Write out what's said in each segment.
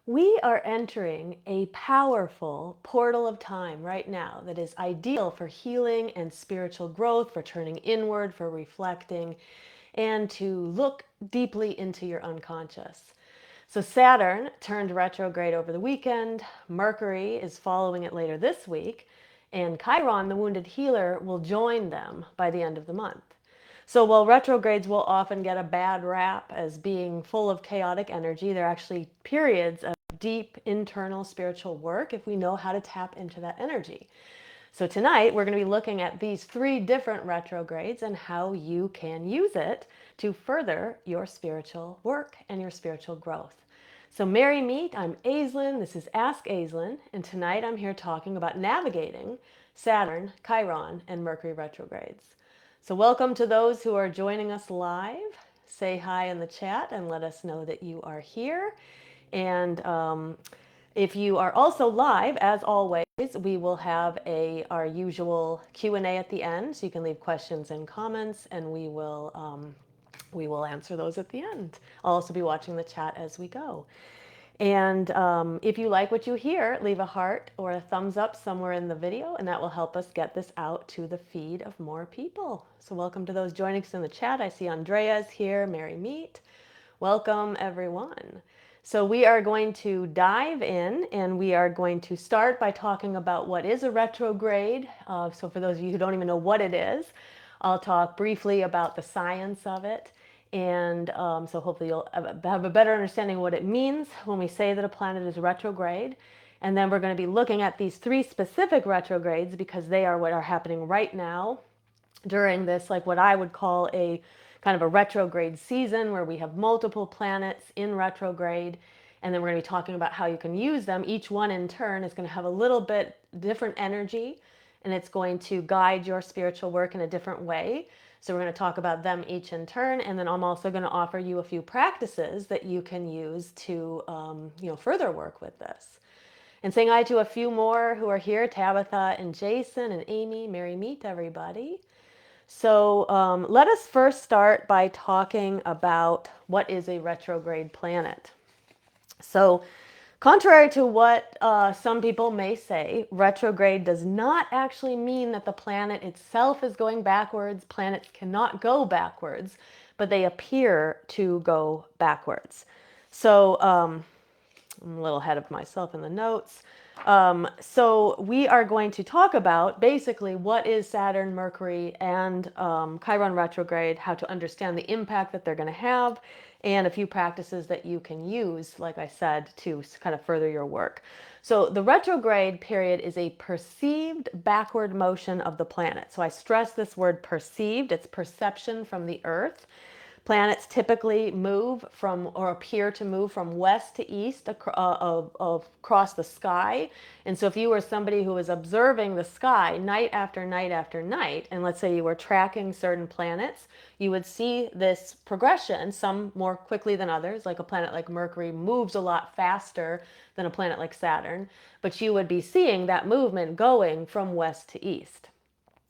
We are entering a powerful portal of time right now that is ideal for healing and spiritual growth, for turning inward, for reflecting, and to look deeply into your unconscious. So, Saturn turned retrograde over the weekend, Mercury is following it later this week, and Chiron, the wounded healer, will join them by the end of the month. So while retrogrades will often get a bad rap as being full of chaotic energy, they're actually periods of deep internal spiritual work if we know how to tap into that energy. So tonight we're going to be looking at these three different retrogrades and how you can use it to further your spiritual work and your spiritual growth. So merry meet, I'm Aislin, this is Ask Aislin, and tonight I'm here talking about navigating Saturn, Chiron, and Mercury retrogrades. So welcome to those who are joining us live. Say hi in the chat and let us know that you are here. And if you are also live, as always, we will have our usual Q&A at the end, so you can leave questions and comments, and we will answer those at the end. I'll also be watching the chat as we go. And if you like what you hear, leave a heart or a thumbs up somewhere in the video, and that will help us get this out to the feed of more people. So welcome to those joining us in the chat. I see Andrea's here, Merry Meet. Welcome, everyone. So we are going to dive in, and we are going to start by talking about what is a retrograde. So for those of you who don't even know what it is, I'll talk briefly about the science of it. And so hopefully you'll have a better understanding of what it means when we say that a planet is retrograde. And then we're going to be looking at these three specific retrogrades because they are what are happening right now during this, like what I would call a kind of a retrograde season where we have multiple planets in retrograde. And then we're going to be talking about how you can use them. Each one in turn is going to have a little bit different energy, and it's going to guide your spiritual work in a different way. So we're going to talk about them each in turn, and then I'm also going to offer you a few practices that you can use to further work with this. And saying hi to a few more who are here, Tabitha and Jason and Amy. Merry meet, everybody. So let us first start by talking about what is a retrograde planet. So contrary to what some people may say, retrograde does not actually mean that the planet itself is going backwards. Planets cannot go backwards, but they appear to go backwards. So I'm a little ahead of myself in the notes. So we are going to talk about basically what is Saturn, Mercury, and Chiron retrograde, how to understand the impact that they're going to have, and a few practices that you can use, like I said, to kind of further your work. So the retrograde period is a perceived backward motion of the planet. So I stress this word perceived. It's perception from the Earth. Planets typically move from, or appear to move from west to east across the sky. And so if you were somebody who was observing the sky night after night after night, and let's say you were tracking certain planets, you would see this progression, some more quickly than others. Like a planet like Mercury moves a lot faster than a planet like Saturn, but you would be seeing that movement going from west to east.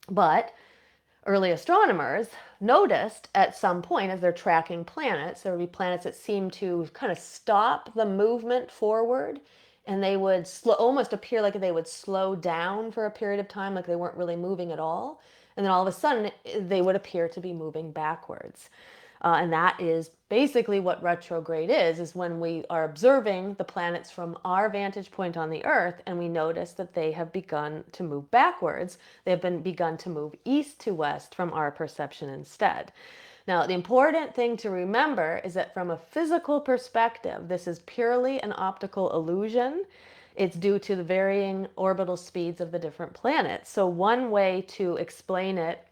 But early astronomers noticed at some point as they're tracking planets, there would be planets that seemed to kind of stop the movement forward, and they would almost appear like they would slow down for a period of time, like they weren't really moving at all. And then all of a sudden, they would appear to be moving backwards. And that is basically what retrograde is when we are observing the planets from our vantage point on the Earth, and we notice that they have begun to move backwards. They have begun to move east to west from our perception instead. Now, the important thing to remember is that from a physical perspective, this is purely an optical illusion. It's due to the varying orbital speeds of the different planets. So one way to explain it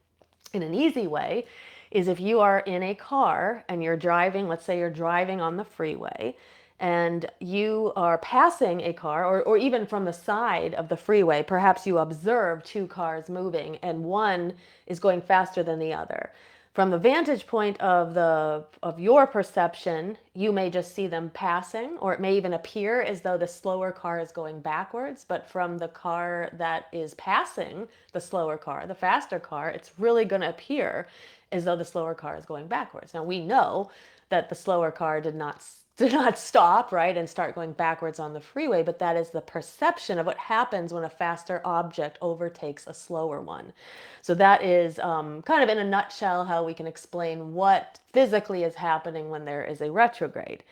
in an easy way is if you are in a car and you're driving, let's say you're driving on the freeway, and you are passing a car, or even from the side of the freeway, perhaps you observe two cars moving and one is going faster than the other. From the vantage point of your perception, you may just see them passing, or it may even appear as though the slower car is going backwards. But from the car that is passing the slower car, the faster car, it's really going to appear as though the slower car is going backwards. Now we know that the slower car did not to not stop, right, and start going backwards on the freeway, but that is the perception of what happens when a faster object overtakes a slower one. So that is kind of in a nutshell how we can explain what physically is happening when there is a retrograde.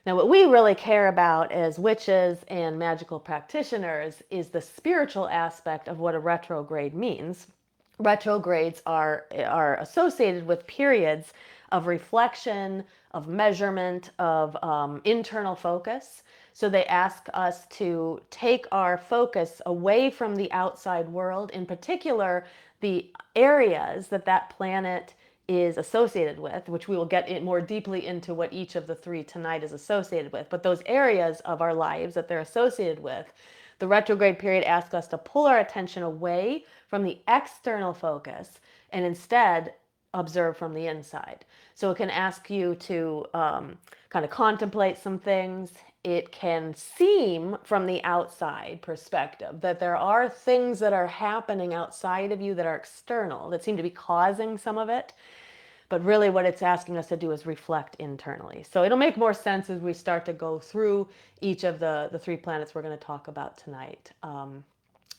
Now, what we really care about as witches and magical practitioners is the spiritual aspect of what a retrograde means. Retrogrades are associated with periods of reflection, of measurement, of internal focus. So they ask us to take our focus away from the outside world, in particular, the areas that that planet is associated with, which we will get in more deeply into what each of the three tonight is associated with. But those areas of our lives that they're associated with, the retrograde period asks us to pull our attention away from the external focus and instead observe from the inside. So it can ask you to kind of contemplate some things. It can seem from the outside perspective that there are things that are happening outside of you that are external that seem to be causing some of it. But really, what it's asking us to do is reflect internally. So it'll make more sense as we start to go through each of the three planets we're going to talk about tonight. And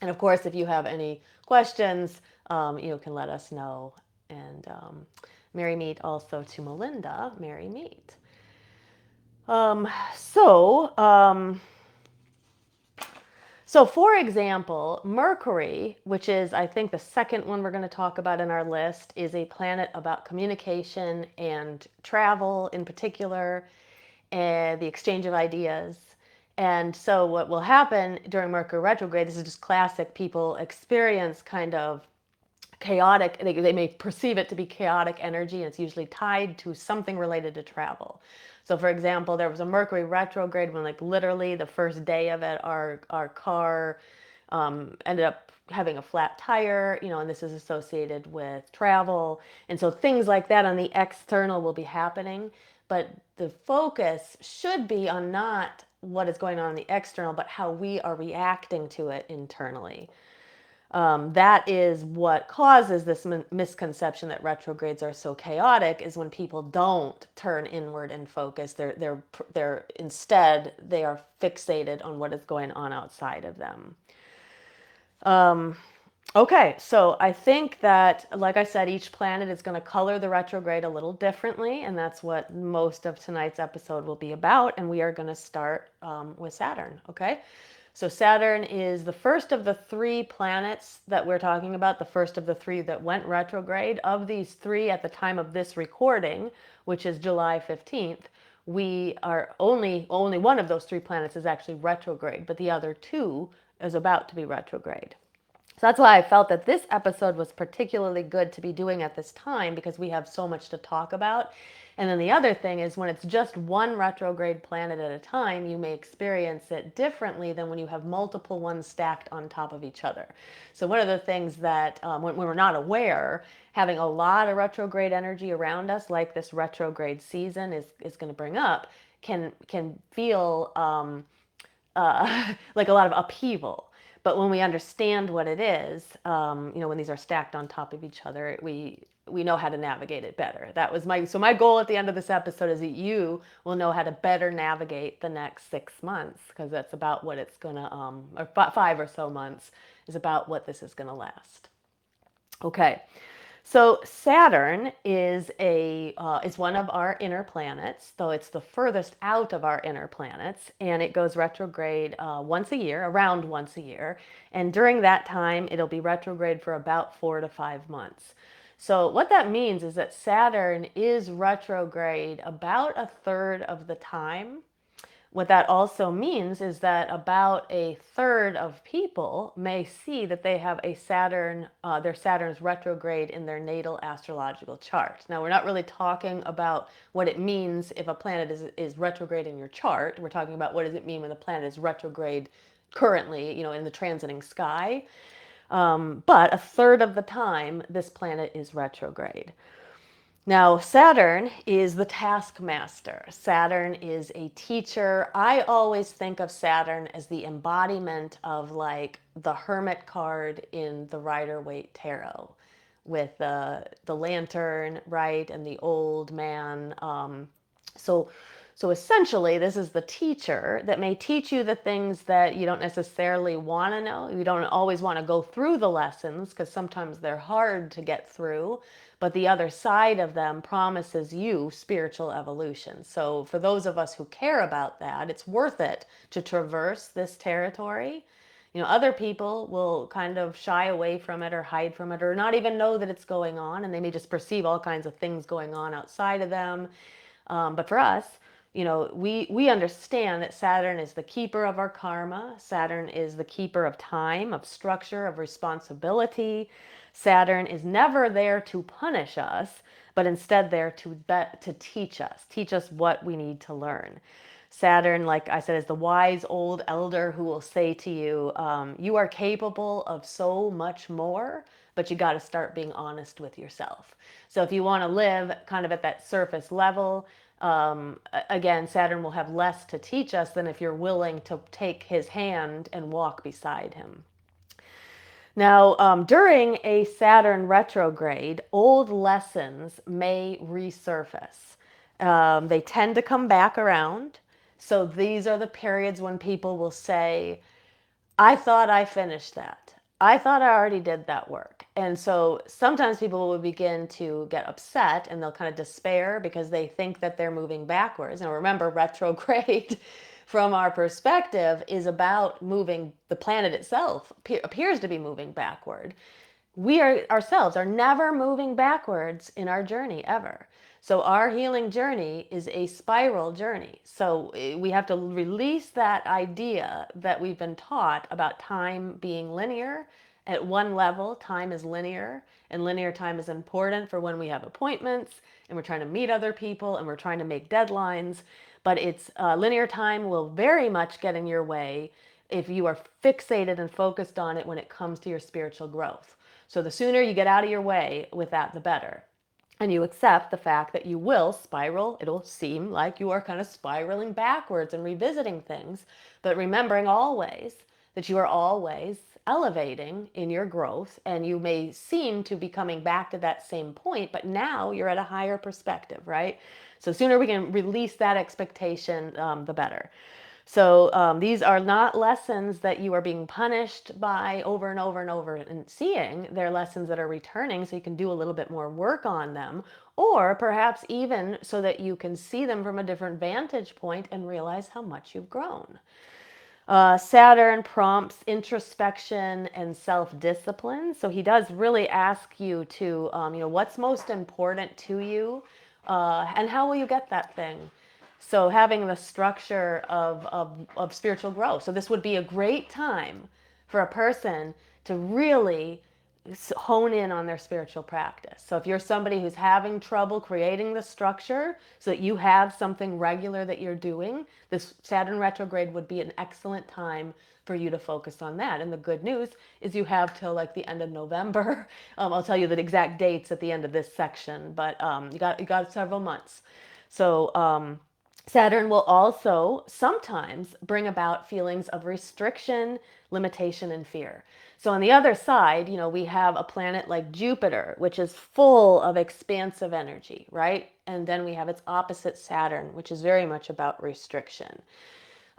of course, if you have any questions, you can let us know. And Merry Meet also to Melinda. Merry Meet. Um, so, um, so for example, Mercury, which is, I think, the second one we're going to talk about in our list, is a planet about communication and travel in particular, and the exchange of ideas. And so what will happen during Mercury retrograde, this is just classic, people experience kind of chaotic, they may perceive it to be chaotic energy, and it's usually tied to something related to travel. So for example, there was a Mercury retrograde when like literally the first day of it, our car ended up having a flat tire, and this is associated with travel. And so things like that on the external will be happening, but the focus should be on not what is going on in the external, but how we are reacting to it internally. That is what causes this misconception that retrogrades are so chaotic, is when people don't turn inward and focus. They're instead, they are fixated on what is going on outside of them. Okay, so I think that, like I said, each planet is going to color the retrograde a little differently, and that's what most of tonight's episode will be about. And we are going to start with Saturn, okay? So Saturn is the first of the three planets that we're talking about, the first of the three that went retrograde. Of these three, at the time of this recording, which is July 15th, we are only one of those three planets is actually retrograde, but the other two is about to be retrograde. So that's why I felt that this episode was particularly good to be doing at this time, because we have so much to talk about. And then the other thing is, when it's just one retrograde planet at a time, you may experience it differently than when you have multiple ones stacked on top of each other. So one of the things that when we're not aware, having a lot of retrograde energy around us, like this retrograde season is going to bring up, can feel like a lot of upheaval. But when we understand what it is, when these are stacked on top of each other, we know how to navigate it better. That was my goal at the end of this episode is that you will know how to better navigate the next 6 months, because that's about what it's gonna, or 5 or so months is about what this is gonna last. Okay. So Saturn is one of our inner planets, though it's the furthest out of our inner planets, and it goes retrograde around once a year. And during that time, it'll be retrograde for about 4 to 5 months. So what that means is that Saturn is retrograde about a third of the time. What that also means is that about a third of people may see that they have a their Saturn's retrograde in their natal astrological chart. Now, we're not really talking about what it means if a planet is retrograde in your chart. We're talking about what does it mean when the planet is retrograde currently, in the transiting sky. But a third of the time, this planet is retrograde. Now, Saturn is the taskmaster. Saturn is a teacher. I always think of Saturn as the embodiment of like the Hermit card in the Rider-Waite Tarot, with the lantern, right, and the old man. So So essentially, this is the teacher that may teach you the things that you don't necessarily want to know. You don't always want to go through the lessons because sometimes they're hard to get through, but the other side of them promises you spiritual evolution. So for those of us who care about that, it's worth it to traverse this territory. Other people will kind of shy away from it or hide from it or not even know that it's going on, and they may just perceive all kinds of things going on outside of them. But for us, we understand that Saturn is the keeper of our karma. Saturn is the keeper of time, of structure, of responsibility. Saturn is never there to punish us, but instead there to teach us what we need to learn. Saturn, like I said, is the wise old elder who will say to you, you are capable of so much more, but you got to start being honest with yourself. So if you want to live kind of at that surface level, again, Saturn will have less to teach us than if you're willing to take his hand and walk beside him. Now, during a Saturn retrograde, old lessons may resurface. They tend to come back around. So these are the periods when people will say, I thought I finished that. I thought I already did that work. And so sometimes people will begin to get upset and they'll kind of despair because they think that they're moving backwards. Now, remember, retrograde from our perspective is about moving. The planet itself appears to be moving backward. We ourselves are never moving backwards in our journey ever. So our healing journey is a spiral journey. So we have to release that idea that we've been taught about time being linear. At one level, time is linear, and linear time is important for when we have appointments and we're trying to meet other people and we're trying to make deadlines. But it's linear time will very much get in your way if you are fixated and focused on it when it comes to your spiritual growth. So the sooner you get out of your way with that, the better. And you accept the fact that you will spiral. It'll seem like you are kind of spiraling backwards and revisiting things, but remembering always that you are always elevating in your growth, and you may seem to be coming back to that same point, but now you're at a higher perspective, right? So the sooner we can release that expectation, the better. So these are not lessons that you are being punished by over and over and over and seeing. They're lessons that are returning so you can do a little bit more work on them, or perhaps even so that you can see them from a different vantage point and realize how much you've grown. Saturn prompts introspection and self-discipline. So he does really ask you to, what's most important to you, and how will you get that thing? So having the structure of spiritual growth. So this would be a great time for a person to really hone in on their spiritual practice. So if you're somebody who's having trouble creating the structure so that you have something regular that you're doing, this Saturn retrograde would be an excellent time for you to focus on that. And the good news is you have till like the end of November. I'll tell you the exact dates at the end of this section, but you got several months. So Saturn will also sometimes bring about feelings of restriction, limitation, and fear. So on the other side, we have a planet like Jupiter, which is full of expansive energy, right? And then we have its opposite, Saturn, which is very much about restriction,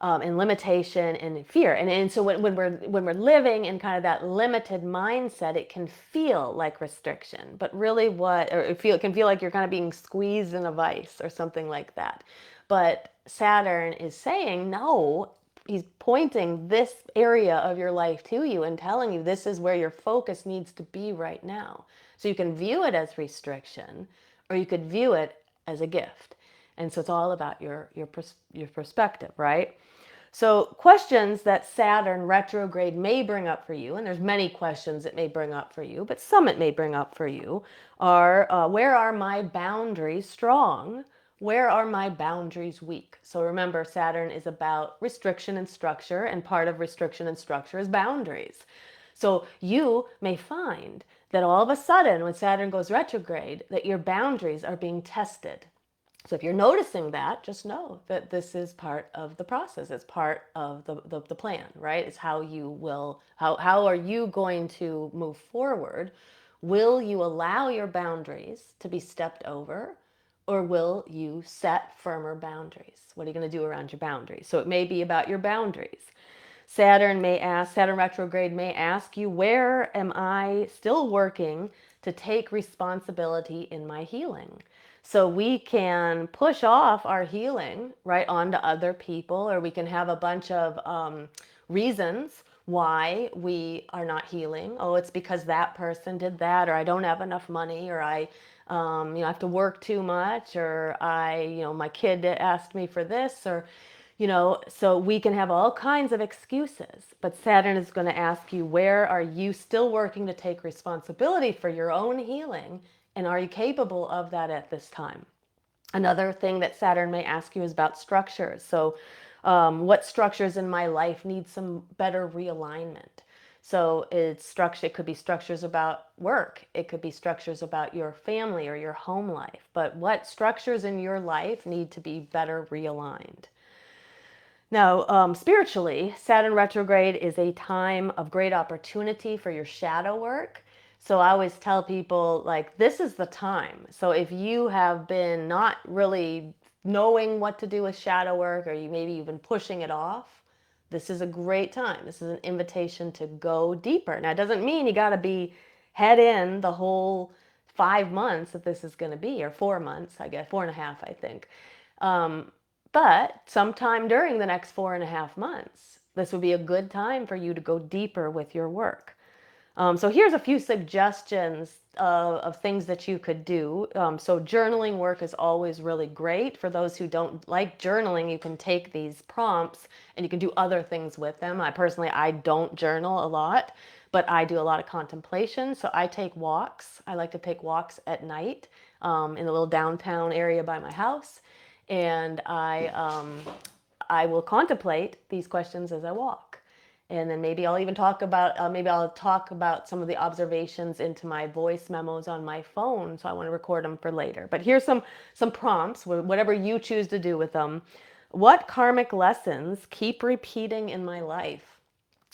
and limitation and fear. And so when we're living in kind of that limited mindset, it can feel like restriction, but really it can feel like you're kind of being squeezed in a vice or something like that. But Saturn is saying, no, he's pointing this area of your life to you and telling you this is where your focus needs to be right now. So you can view it as restriction, or you could view it as a gift. And so it's all about your perspective, right? So questions that Saturn retrograde may bring up for you, and there's many questions it may bring up for you, but some it may bring up for you, are where are my boundaries strong? Where are my boundaries weak? So remember, Saturn is about restriction and structure, and part of restriction and structure is boundaries. So you may find that all of a sudden, when Saturn goes retrograde, that your boundaries are being tested. So if you're noticing that, just know that this is part of the process. It's part of the plan, right? It's how are you going to move forward? Will you allow your boundaries to be stepped over? Or will you set firmer boundaries? What are you going to do around your boundaries? So it may be about your boundaries. Saturn retrograde may ask you, where am I still working to take responsibility in my healing? So we can push off our healing right onto other people, or we can have a bunch of reasons why we are not healing. Oh, it's because that person did that, or I don't have enough money, or I have to work too much, or my kid asked me for this, or so we can have all kinds of excuses, but Saturn is going to ask you, where are you still working to take responsibility for your own healing? And are you capable of that at this time? Another thing that Saturn may ask you is about structures. So, what structures in my life need some better realignment? So it's structure. It could be structures about work. It could be structures about your family or your home life. But what structures in your life need to be better realigned? Now, spiritually, Saturn retrograde is a time of great opportunity for your shadow work. So I always tell people, like, this is the time. So if you have been not really knowing what to do with shadow work, or maybe you've been pushing it off, this is a great time. This is an invitation to go deeper. Now, it doesn't mean you got to be head in the whole 5 months that this is going to be, or 4 months, I guess, 4.5, I think. Um, but sometime during the next 4.5 months, this would be a good time for you to go deeper with your work. So here's a few suggestions of things that you could do. So journaling work is always really great. For those who don't like journaling, you can take these prompts and you can do other things with them. I don't journal a lot, but I do a lot of contemplation. So I take walks. I like to take walks at night in the little downtown area by my house. And I will contemplate these questions as I walk. And then maybe I'll talk about some of the observations into my voice memos on my phone. So I want to record them for later. But here's some prompts, whatever you choose to do with them. What karmic lessons keep repeating in my life?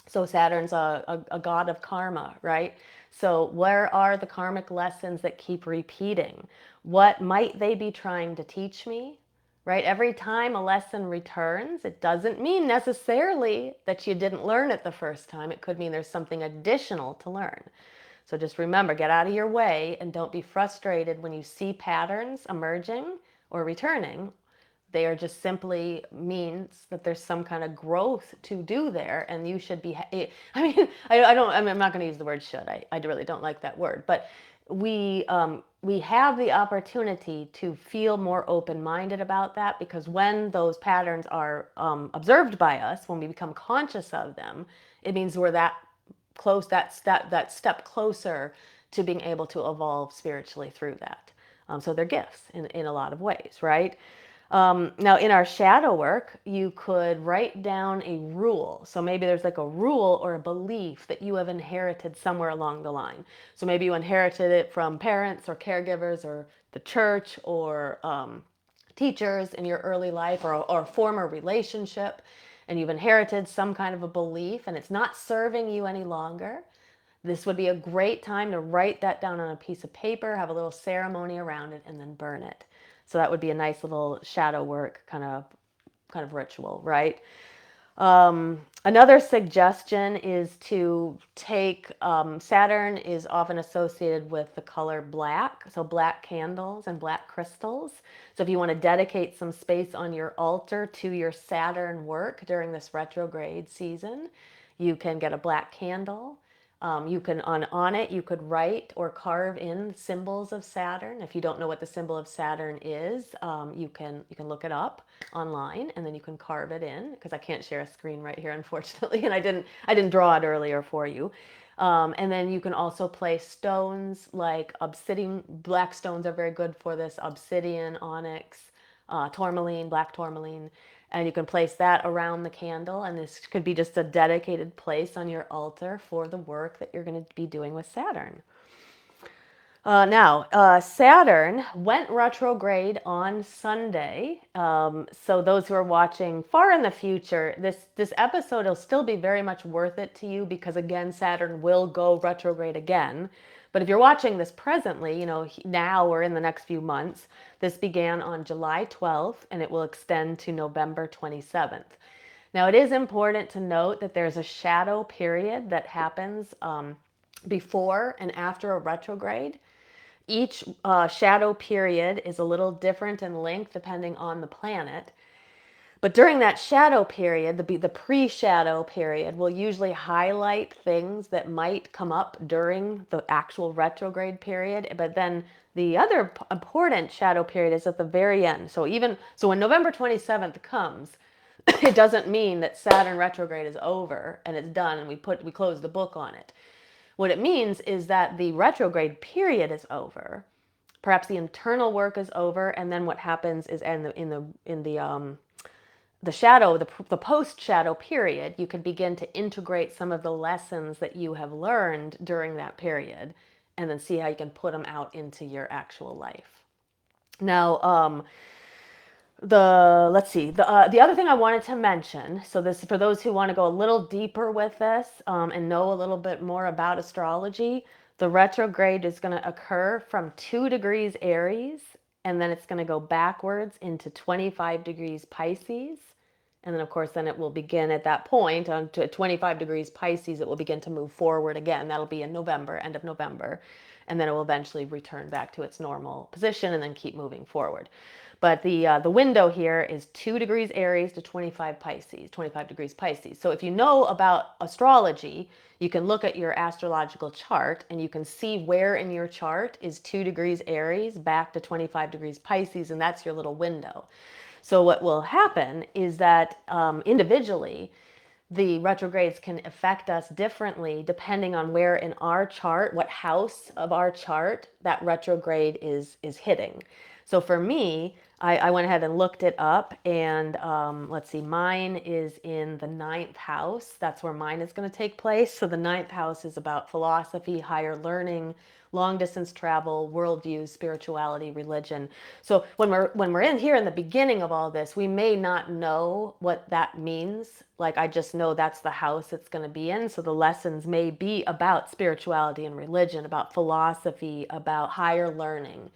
So Saturn's a god of karma, right? So where are the karmic lessons that keep repeating? What might they be trying to teach me? Right? Every time a lesson returns, it doesn't mean necessarily that you didn't learn it the first time. It could mean there's something additional to learn. So just remember, get out of your way and don't be frustrated when you see patterns emerging or returning. They are just simply means that there's some kind of growth to do there, and you should be. I mean, I don't. I'm not going to use the word should. I really don't like that word. But we have the opportunity to feel more open-minded about that, because when those patterns are observed by us, when we become conscious of them, it means we're that close, that step closer to being able to evolve spiritually through that. So they're gifts in a lot of ways, right? Now, in our shadow work, you could write down a rule. So maybe there's like a rule or a belief that you have inherited somewhere along the line. So maybe you inherited it from parents or caregivers or the church or teachers in your early life, or a former relationship, and you've inherited some kind of a belief and it's not serving you any longer. This would be a great time to write that down on a piece of paper, have a little ceremony around it, and then burn it. So that would be a nice little shadow work kind of ritual, right? Another suggestion is to take Saturn is often associated with the color black, so black candles and black crystals. So if you want to dedicate some space on your altar to your Saturn work during this retrograde season, you can get a black candle. You can on it you could write or carve in symbols of Saturn. If you don't know what the symbol of Saturn is, you can look it up online, and then you can carve it in, because I can't share a screen right here, unfortunately, and I didn't draw it earlier for you. And then you can also place stones like obsidian. Black stones are very good for this: obsidian, onyx, tourmaline, black tourmaline. And you can place that around the candle, and this could be just a dedicated place on your altar for the work that you're going to be doing with Saturn. Now, Saturn went retrograde on Sunday. So those who are watching far in the future, this episode will still be very much worth it to you, because again, Saturn will go retrograde again. But if you're watching this presently, now or in the next few months, this began on July 12th and it will extend to November 27th. Now, it is important to note that there's a shadow period that happens before and after a retrograde. Each shadow period is a little different in length depending on the planet. But during that shadow period, the pre-shadow period will usually highlight things that might come up during the actual retrograde period. But then the other important shadow period is at the very end. So when November 27th comes, it doesn't mean that Saturn retrograde is over and it's done and we close the book on it. What it means is that the retrograde period is over. Perhaps the internal work is over, and then what happens is the post shadow period, you can begin to integrate some of the lessons that you have learned during that period, and then see how you can put them out into your actual life. Now, the other thing I wanted to mention, so this for those who want to go a little deeper with this and know a little bit more about astrology, the retrograde is going to occur from 2 degrees Aries, and then it's going to go backwards into 25 degrees Pisces. And then, of course, then it will begin at that point on to 25 degrees Pisces. It will begin to move forward again. That'll be in November, end of November. And then it will eventually return back to its normal position and then keep moving forward. But the window here is 2 degrees Aries to 25 degrees Pisces. So if you know about astrology, you can look at your astrological chart and you can see where in your chart is 2 degrees Aries back to 25 degrees Pisces, and that's your little window. So what will happen is that individually, the retrogrades can affect us differently depending on where in our chart, what house of our chart that retrograde is hitting. So for me, I went ahead and looked it up, and let's see, mine is in the 9th house. That's where mine is going to take place. So the 9th house is about philosophy, higher learning, long distance travel, worldview, spirituality, religion. So when we're in here in the beginning of all this, we may not know what that means. Like, I just know that's the house it's going to be in. So the lessons may be about spirituality and religion, about philosophy, about higher learning.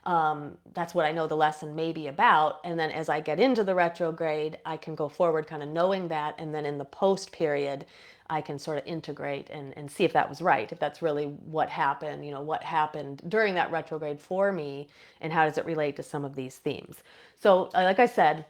That's what I know the lesson may be about. And then as I get into the retrograde, I can go forward kind of knowing that. And then in the post period, I can sort of integrate and see if that was right, if that's really what happened, what happened during that retrograde for me, and how does it relate to some of these themes. So like I said,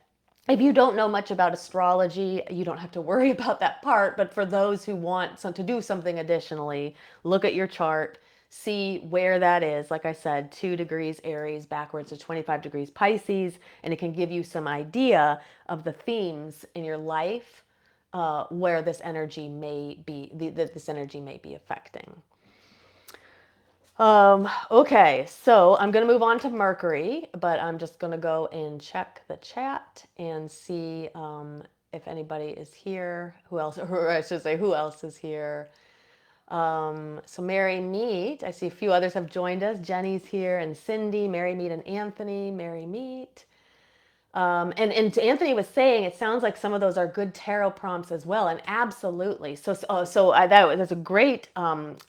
if you don't know much about astrology, you don't have to worry about that part. But for those who want to do something additionally, look at your chart, see where that is. Like I said, 2 degrees Aries backwards to 25 degrees Pisces, and it can give you some idea of the themes in your life where this energy may be, this energy may be affecting. Okay, so I'm going to move on to Mercury, but I'm just going to go and check the chat and see if anybody is here. Who else, or I should say, who else is here? So Mary Meet, I see a few others have joined us. Jenny's here, and Cindy, Mary Meet, and Anthony. Mary Meet. And Anthony was saying, it sounds like some of those are good tarot prompts as well, and absolutely. That's a great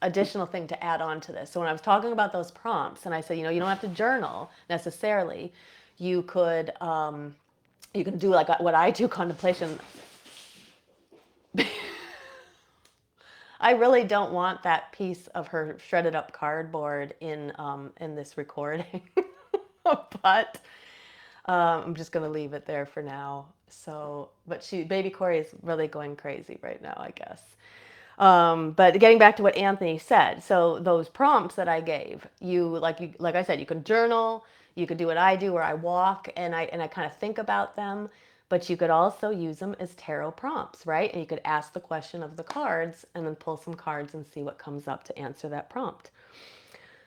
additional thing to add on to this. So when I was talking about those prompts, and I said, you don't have to journal necessarily. You could do like what I do, contemplation. I really don't want that piece of her shredded up cardboard in this recording, but. I'm just going to leave it there for now. So, but baby Corey is really going crazy right now, I guess. But getting back to what Anthony said, so those prompts that I gave, like I said, you can journal, you could do what I do where I walk and I kind of think about them, but you could also use them as tarot prompts, right? And you could ask the question of the cards and then pull some cards and see what comes up to answer that prompt.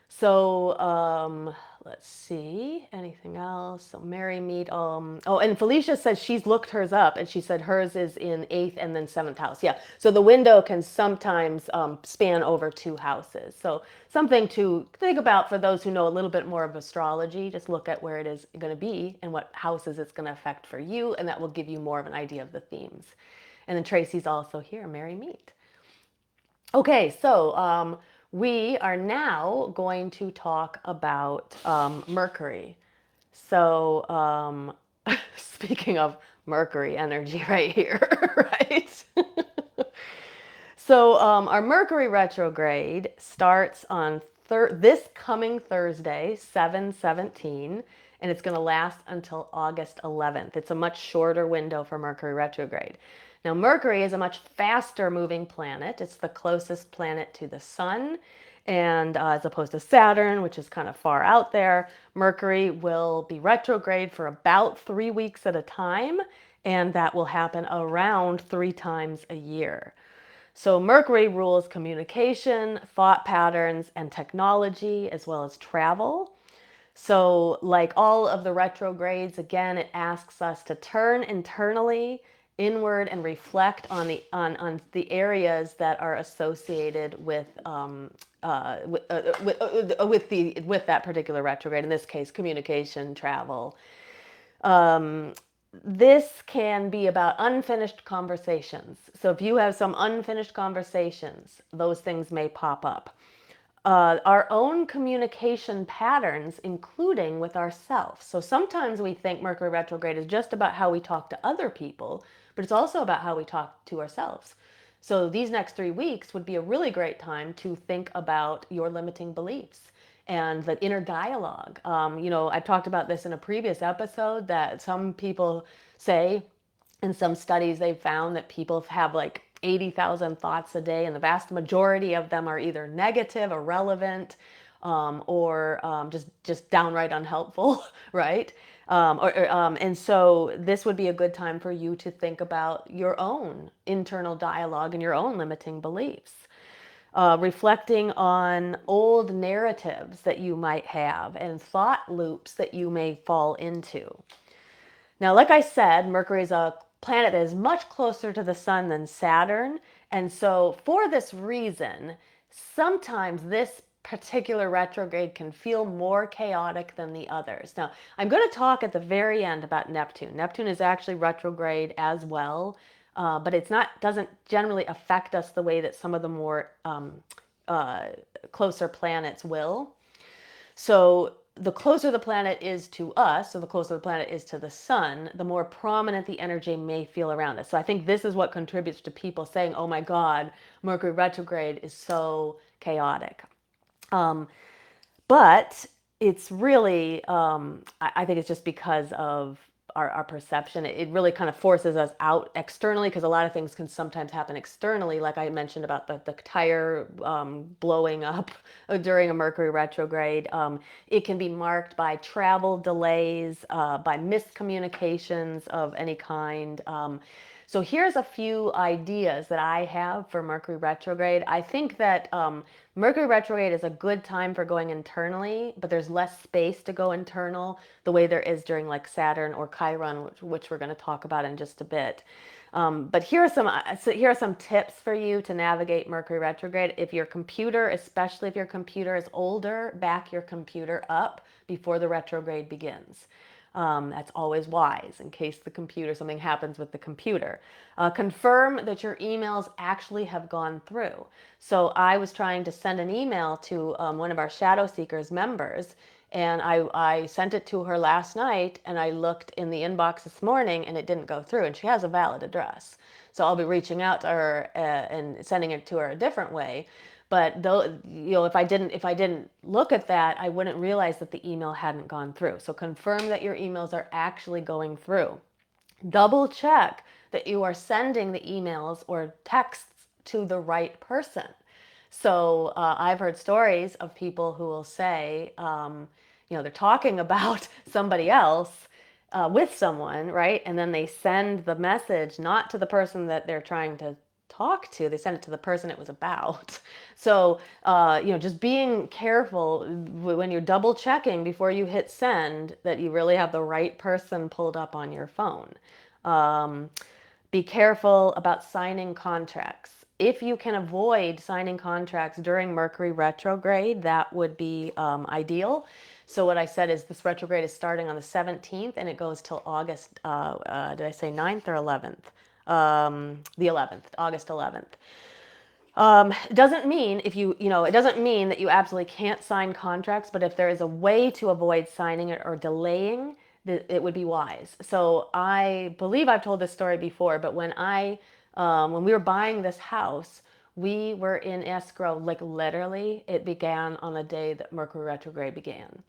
So let's see, anything else? So Mary Meet, and Felicia says she's looked hers up and she said hers is in 8th and then 7th house. Yeah, so the window can sometimes span over 2 houses. So something to think about for those who know a little bit more of astrology. Just look at where it is going to be and what houses it's going to affect for you, and that will give you more of an idea of the themes. And then Tracy's also here, Mary Meet. Okay, so We are now going to talk about Mercury. So, speaking of Mercury energy right here, right? So, our Mercury retrograde starts on this coming Thursday, 7/17, and it's going to last until August 11th. It's a much shorter window for Mercury retrograde. Now, Mercury is a much faster moving planet. It's the closest planet to the sun. And as opposed to Saturn, which is kind of far out there, Mercury will be retrograde for about 3 weeks at a time. And that will happen around 3 times a year. So Mercury rules communication, thought patterns, and technology, as well as travel. So, like all of the retrogrades, again, it asks us to turn internally, inward, and reflect on the areas that are associated with that particular retrograde. In this case, communication, travel. Um, this can be about unfinished conversations. So if you have some unfinished conversations, those things may pop up. Our own communication patterns, including with ourselves. So sometimes we think Mercury retrograde is just about how we talk to other people, but it's also about how we talk to ourselves. So these next 3 weeks would be a really great time to think about your limiting beliefs and the inner dialogue. I talked about this in a previous episode that some people say, in some studies, they've found that people have like 80,000 thoughts a day, and the vast majority of them are either negative, irrelevant, or just downright unhelpful, right? And so this would be a good time for you to think about your own internal dialogue and your own limiting beliefs. Reflecting on old narratives that you might have and thought loops that you may fall into. Now, like I said, Mercury is a planet that is much closer to the sun than Saturn. And so, for this reason, sometimes this particular retrograde can feel more chaotic than the others. Now, I'm going to talk at the very end about Neptune. Neptune is actually retrograde as well, but it's not doesn't generally affect us the way that some of the more uh, closer planets will. So the closer the planet is to us, so the closer the planet is to the sun, the more prominent the energy may feel around us. So I think this is what contributes to people saying, oh my God, Mercury retrograde is so chaotic. But it's really, I think it's just because of our perception. It really kind of forces us out externally, because a lot of things can sometimes happen externally, like I mentioned about the tire blowing up during a Mercury retrograde. It can be marked by travel delays, by miscommunications of any kind. So here's a few ideas that I have for Mercury retrograde. I think that Mercury retrograde is a good time for going internally, but there's less space to go internal the way there is during like Saturn or Chiron, which we're going to talk about in just a bit. But here are some tips for you to navigate Mercury retrograde. If your computer, especially if your computer is older, back your computer up before the retrograde begins. That's always wise in case something happens with the computer. Confirm that your emails actually have gone through. So I was trying to send an email to one of our Shadow Seekers members, and I sent it to her last night, and I looked in the inbox this morning, and it didn't go through, and she has a valid address. So I'll be reaching out to her and sending it to her a different way. But though, if I didn't look at that, I wouldn't realize that the email hadn't gone through. So confirm that your emails are actually going through. Double check that you are sending the emails or texts to the right person. So I've heard stories of people who will say, they're talking about somebody else with someone, right? And then they send the message not to the person that they're trying to talk to, they send it to the person it was about. So, just being careful when you're double checking before you hit send that you really have the right person pulled up on your phone. Be careful about signing contracts. If you can avoid signing contracts during Mercury retrograde, that would be ideal. So what I said is this retrograde is starting on the 17th and it goes till August, did I say 9th or 11th? The 11th, August 11th. It doesn't mean if it doesn't mean that you absolutely can't sign contracts, but if there is a way to avoid signing it or delaying, it would be wise. So I believe I've told this story before, but when we were buying this house, we were in escrow, like literally, it began on the day that Mercury retrograde began.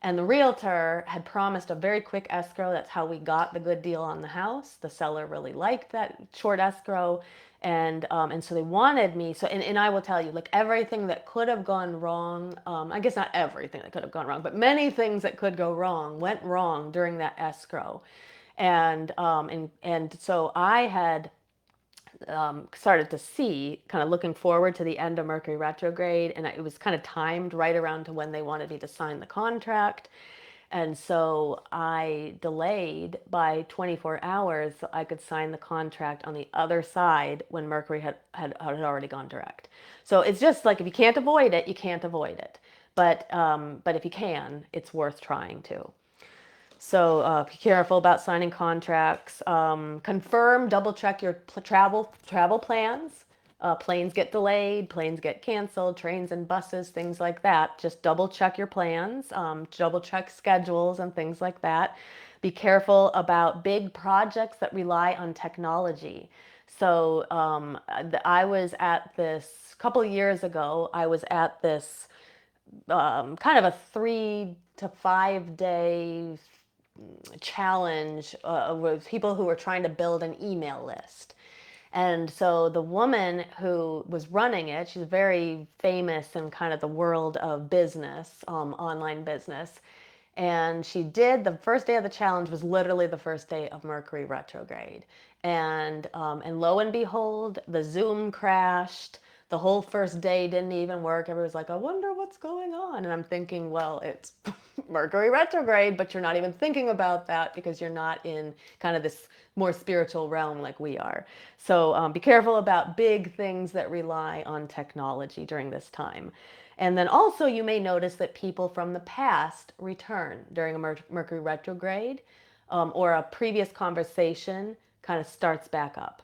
And the realtor had promised a very quick escrow. That's how we got the good deal on the house. The seller really liked that short escrow. And so they wanted me. And I will tell you, like everything that could have gone wrong, I guess not everything that could have gone wrong, but many things that could go wrong went wrong during that escrow. And so I had started to see, kind of looking forward to the end of Mercury retrograde, and it was kind of timed right around to when they wanted me to sign the contract. And so I delayed by 24 hours so I could sign the contract on the other side when Mercury had already gone direct. So it's just like if you can't avoid it, you can't avoid it. But if you can, it's worth trying to. So be careful about signing contracts. Confirm, double check your travel plans. Planes get delayed, planes get canceled, trains and buses, things like that. Just double check your plans, double check schedules and things like that. Be careful about big projects that rely on technology. So I was at this couple years ago. I was at this kind of a 3 to 5 day challenge with people who were trying to build an email list. And so the woman who was running it, she's very famous in kind of the world of business, online business. And she did, the first day of the challenge was literally the first day of Mercury retrograde. And lo and behold, the Zoom crashed. The whole first day didn't even work. Everybody's like, I wonder what's going on. And I'm thinking, well, it's Mercury retrograde, but you're not even thinking about that because you're not in kind of this more spiritual realm like we are. So be careful about big things that rely on technology during this time. And then also, you may notice that people from the past return during a Mercury retrograde, or a previous conversation kind of starts back up.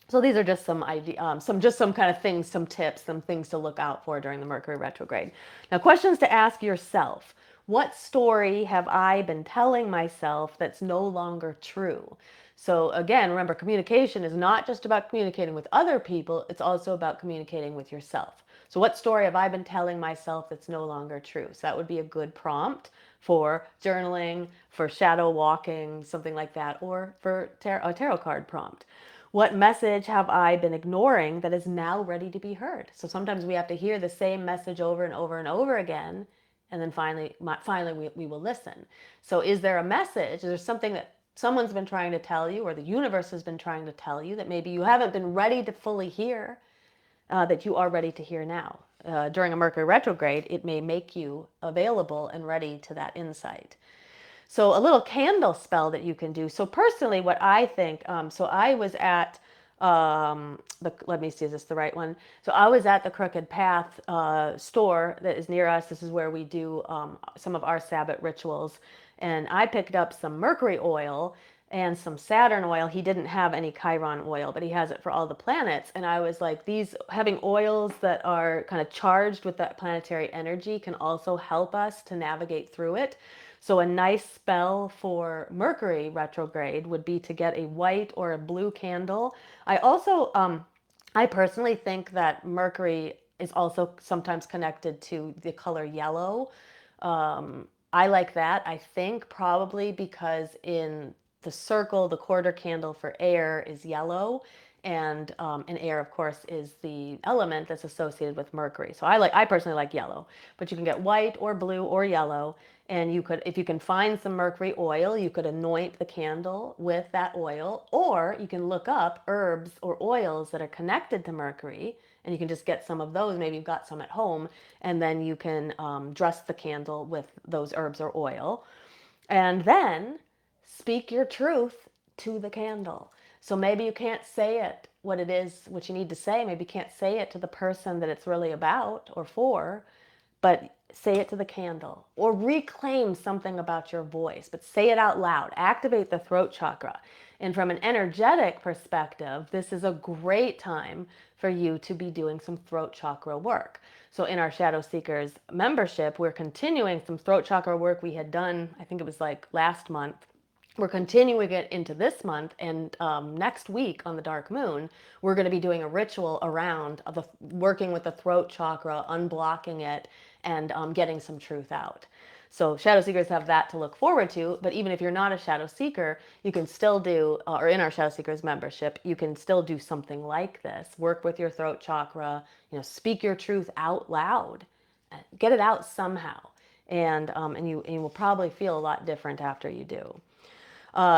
So these are just some kind of things, some tips, some things to look out for during the Mercury retrograde. Now, questions to ask yourself. What story have I been telling myself that's no longer true? So again, remember, communication is not just about communicating with other people, it's also about communicating with yourself. So what story have I been telling myself that's no longer true? So that would be a good prompt for journaling, for shadow walking, something like that, or for a tarot card prompt. What message have I been ignoring that is now ready to be heard? So sometimes we have to hear the same message over and over and over again, and then finally we will listen. So is there a message? Is there something that someone's been trying to tell you, or the universe has been trying to tell you, that maybe you haven't been ready to fully hear, that you are ready to hear now? During a Mercury retrograde, it may make you available and ready to that insight. So a little candle spell that you can do. So personally, what I think, so I was at let me see, is this the right one? So I was at the Crooked Path store that is near us. This is where we do some of our Sabbath rituals. And I picked up some Mercury oil and some Saturn oil. He didn't have any Chiron oil, but he has it for all the planets. And I was like, these having oils that are kind of charged with that planetary energy can also help us to navigate through it. So a nice spell for Mercury retrograde would be to get a white or a blue candle. I also, I personally think that Mercury is also sometimes connected to the color yellow. I like that. I think probably because in the circle, the quarter candle for air is yellow, and air, of course, is the element that's associated with Mercury. So I personally like yellow, but you can get white or blue or yellow. And you could, if you can find some Mercury oil, you could anoint the candle with that oil, or you can look up herbs or oils that are connected to Mercury, and you can just get some of those. Maybe you've got some at home, and then you can dress the candle with those herbs or oil. And then speak your truth to the candle. So maybe you can't say it, what it is, what you need to say. Maybe you can't say it to the person that it's really about or for, but say it to the candle, or reclaim something about your voice, but say it out loud. Activate the throat chakra. And from an energetic perspective, this is a great time for you to be doing some throat chakra work. So in our Shadow Seekers membership, we're continuing some throat chakra work we had done, I think it was like last month. We're continuing it into this month, and next week on the dark moon, we're going to be doing a ritual around working with the throat chakra, unblocking it, and getting some truth out. So shadow seekers have that to look forward to. But even if you're not a shadow seeker, you can still do, or in our shadow seekers membership, you can still do something like this. Work with your throat chakra. Speak your truth out loud. Get it out somehow, and you will probably feel a lot different after you do.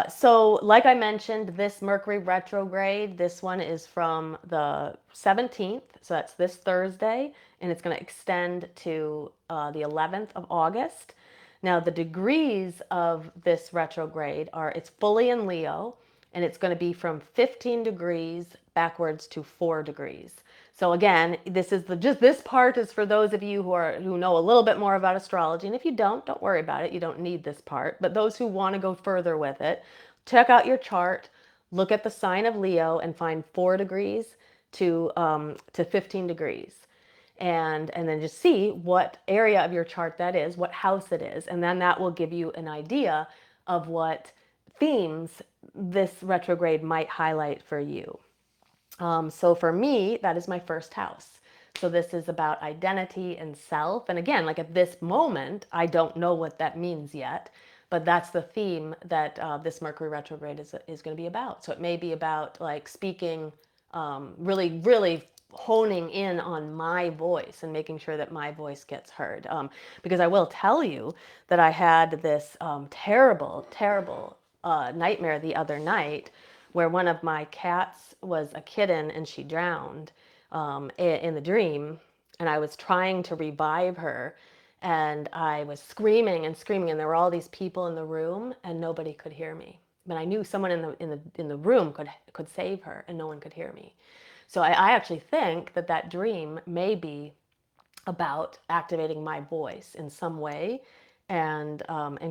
So like I mentioned, this Mercury retrograde, this one is from the 17th, so that's this Thursday, and it's going to extend to the 11th of August. Now, the degrees of this retrograde are, it's fully in Leo, and it's going to be from 15 degrees backwards to 4 degrees. So again, this part is for those of you who know a little bit more about astrology. And if you don't worry about it. You don't need this part. But those who want to go further with it, check out your chart, look at the sign of Leo, and find 4 degrees to 15 degrees. And then just see what area of your chart that is, what house it is, and then that will give you an idea of what themes this retrograde might highlight for you. So for me, that is my first house. So this is about identity and self. And again, like at this moment, I don't know what that means yet, but that's the theme that this Mercury retrograde is going to be about. So it may be about like speaking, really, really honing in on my voice and making sure that my voice gets heard. Because I will tell you that I had this terrible, terrible nightmare the other night where one of my cats was a kitten and she drowned in the dream. And I was trying to revive her, and I was screaming and screaming, and there were all these people in the room, and nobody could hear me. But I knew someone in the room could save her, and no one could hear me. So I actually think that dream may be about activating my voice in some way, and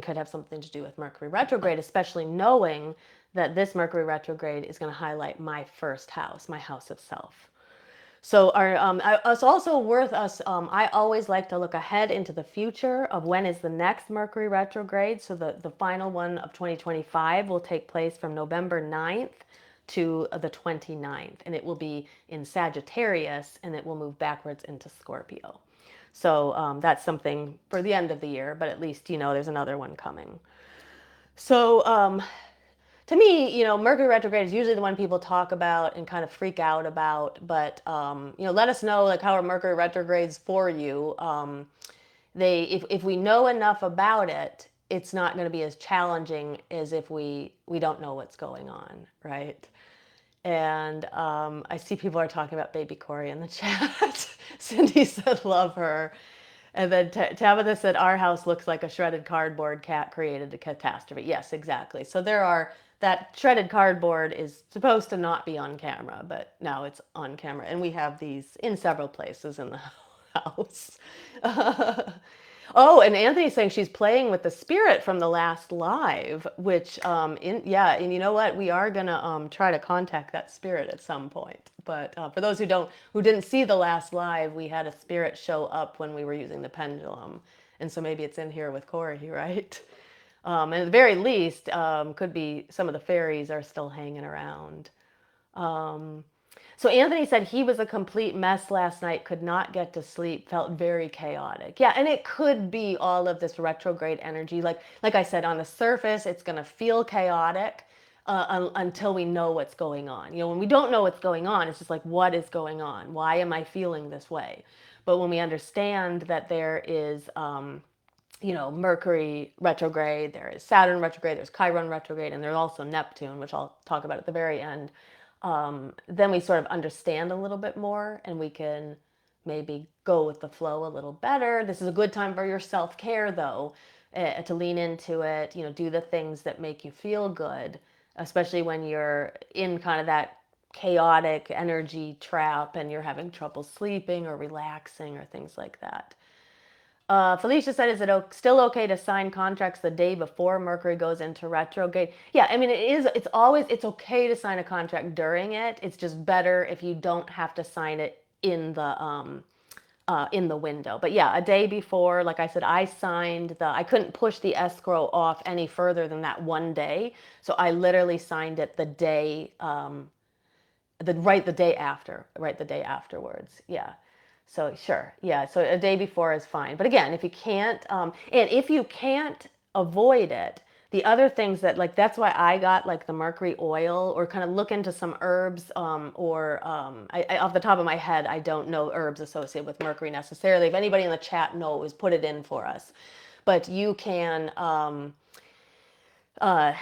could have something to do with Mercury retrograde, especially knowing that this Mercury retrograde is going to highlight my first house, my house of self. So it's also worth us, I always like to look ahead into the future of when is the next Mercury retrograde. So the final one of 2025 will take place from November 9th to the 29th. And it will be in Sagittarius, and it will move backwards into Scorpio. So that's something for the end of the year, but at least, there's another one coming. So to me, Mercury retrograde is usually the one people talk about and kind of freak out about. But let us know like how are Mercury retrogrades for you. If we know enough about it, it's not going to be as challenging as if we don't know what's going on, right? And I see people are talking about baby Corey in the chat. Cindy said, love her. And then Tabitha said, our house looks like a shredded cardboard cat created a catastrophe. Yes, exactly. So that shredded cardboard is supposed to not be on camera, but now it's on camera. And we have these in several places in the house. Oh, and Anthony's saying she's playing with the spirit from the last live, which, and you know what? We are gonna try to contact that spirit at some point. But for those who didn't see the last live, we had a spirit show up when we were using the pendulum, and so maybe it's in here with Corey, right? And at the very least, could be some of the fairies are still hanging around. So Anthony said he was a complete mess last night, could not get to sleep, felt very chaotic. Yeah, and it could be all of this retrograde energy. Like I said, on the surface, it's going to feel chaotic until we know what's going on. When we don't know what's going on, it's just like, what is going on? Why am I feeling this way? But when we understand that there is, Mercury retrograde, there is Saturn retrograde, there's Chiron retrograde, and there's also Neptune, which I'll talk about at the very end. Then we sort of understand a little bit more, and we can maybe go with the flow a little better. This is a good time for your self-care, though, to lean into it, do the things that make you feel good, especially when you're in kind of that chaotic energy trap and you're having trouble sleeping or relaxing or things like that. Felicia said, is it still okay to sign contracts the day before Mercury goes into retrograde? Yeah, I mean, it is, it's okay to sign a contract during it. It's just better if you don't have to sign it in the window. But yeah, a day before, like I said, I couldn't push the escrow off any further than that one day. So I literally signed it the day, the day after, right, the day afterwards. Yeah. So sure, yeah. So a day before is fine. But again, if you can't, and if you can't avoid it, the other things that like that's why I got like the Mercury oil or kind of look into some herbs off the top of my head I don't know herbs associated with Mercury necessarily. If anybody in the chat knows, put it in for us. But uh,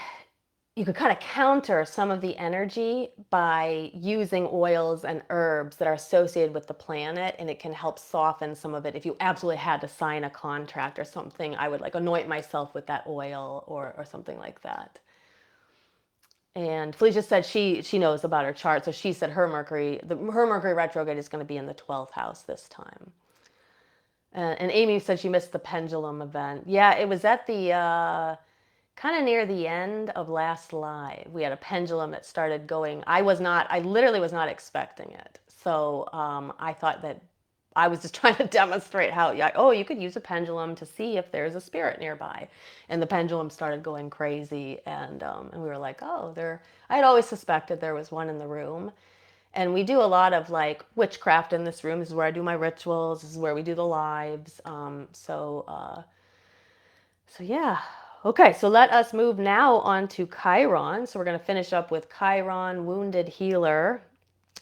you could kind of counter some of the energy by using oils and herbs that are associated with the planet, and it can help soften some of it. If you absolutely had to sign a contract or something, I would like anoint myself with that oil or something like that. And Felicia said she knows about her chart, so she said her Mercury retrograde is going to be in the 12th house this time. And Amy said she missed the pendulum event. Yeah, it was at the kind of near the end of last live. We had a pendulum that started going. I literally was not expecting it. So I thought that I was just trying to demonstrate how, yeah, oh, you could use a pendulum to see if there's a spirit nearby. And the pendulum started going crazy. And we were like, oh, I had always suspected there was one in the room. And we do a lot of like witchcraft in this room. This is where I do my rituals. This is where we do the lives. So yeah. Okay, so let us move now on to Chiron. So we're going to finish up with Chiron, Wounded Healer.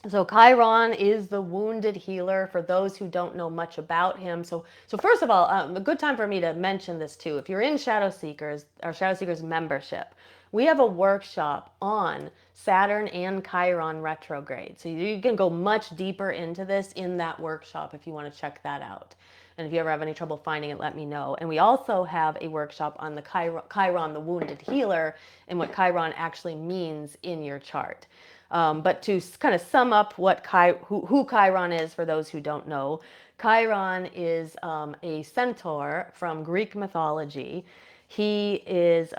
So Chiron is the wounded healer for those who don't know much about him. So first of all, a good time for me to mention this too. If you're in Shadow Seekers, or Shadow Seekers membership, we have a workshop on Saturn and Chiron retrograde. So you can go much deeper into this in that workshop if you want to check that out. And if you ever have any trouble finding it, let me know. And we also have a workshop on the Chiron, the wounded healer, and what Chiron actually means in your chart. But to kind of sum up who Chiron is for those who don't know, Chiron is a centaur from Greek mythology. He is